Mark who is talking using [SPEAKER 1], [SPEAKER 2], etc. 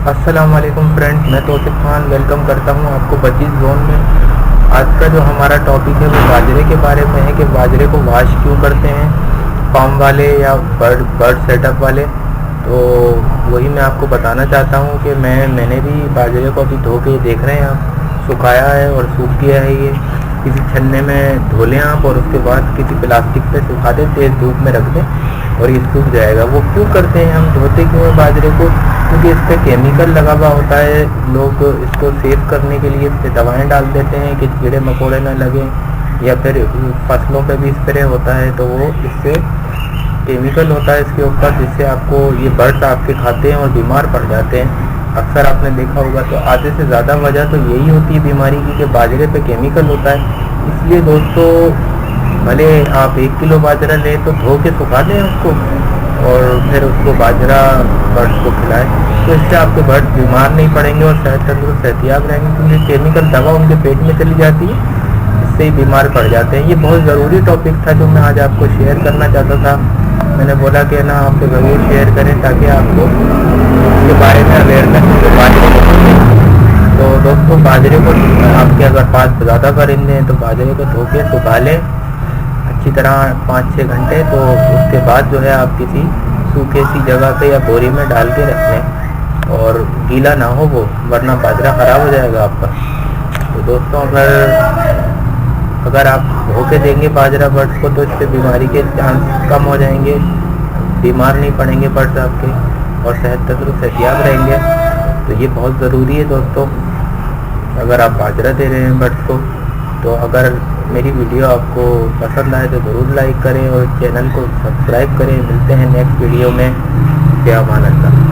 [SPEAKER 1] अस्सलाम वालेकुम फ्रेंड्स, मैं तौसिफ खान वेलकम करता हूं आपको बजीज जोन में। आज का जो हमारा टॉपिक है वो बाजरे के बारे में है कि बाजरे को वाश क्यों करते हैं फार्म वाले या बर्ड सेटअप वाले। तो वही मैं आपको बताना चाहता हूं कि मैंने भी बाजरे को अभी धो के देख रहे हैं आप, सुखाया है और सूख गया है। ये किसी छन्ने में धो लें आप और उसके बाद किसी प्लास्टिक पे सुखा दें, तेज़ धूप में रख दें और ये सूख जाएगा। वो क्यों करते हैं, हम धोते क्यों हैं बाजरे को? क्योंकि इस पर केमिकल लगा हुआ होता है। लोग इसको सेव करने के लिए इस पर दवाएँ डाल देते हैं कि कीड़े मकोड़े न लगें, या फिर फसलों पे भी स्प्रे होता है तो वो इससे केमिकल होता है इसके ऊपर, जिससे आपको ये बर्ड्स आपके खाते हैं और बीमार पड़ जाते हैं। अक्सर आपने देखा होगा। तो आधे से ज़्यादा वजह तो यही होती है बीमारी की कि बाजरे पे केमिकल होता है। इसलिए दोस्तों, भले आप 1 किलो बाजरा लें तो धो के सुखा दें उसको और फिर उसको बाजरा बर्ड्स को खिलाएं, तो इससे आपके बर्ड्स बीमार नहीं पड़ेंगे और सेहत तंदुरुस्त सेहतियाब रहेंगे। क्योंकि केमिकल दवा उनके पेट में चली जाती है, इससे ही बीमार पड़ जाते हैं। ये बहुत ज़रूरी टॉपिक था जो मैं आज आपको शेयर करना चाहता था। मैंने बोला कि ना आपको ज़रूर शेयर करें ताकि आपको इसके बारे में अवेयरनेस हो। बाजरे को तो दोस्तों, बाजरे को आपके अगर पास ज़्यादा परिंदे हैं तो बाजरे को धो के सुखा लें अच्छी तरह 5-6 घंटे। तो उसके बाद जो है आप किसी सूखे सी जगह पे या बोरी में डाल के रख लें और गीला ना हो वो, वरना बाजरा ख़राब हो जाएगा आपका। तो दोस्तों, अगर आप धो के देंगे बाजरा बर्ड्स को तो इससे बीमारी के चांस कम हो जाएंगे, बीमार नहीं पड़ेंगे बर्ड्स आपके और सेहत तंदुरुस्त सेहतियाब रहेंगे। तो ये बहुत ज़रूरी है दोस्तों, अगर आप बाजरा दे रहे हैं बर्ड्स को। तो अगर मेरी वीडियो आपको पसंद आए तो ज़रूर लाइक करें और चैनल को सब्सक्राइब करें। मिलते हैं नेक्स्ट वीडियो में। क्या अमान अल्लाह।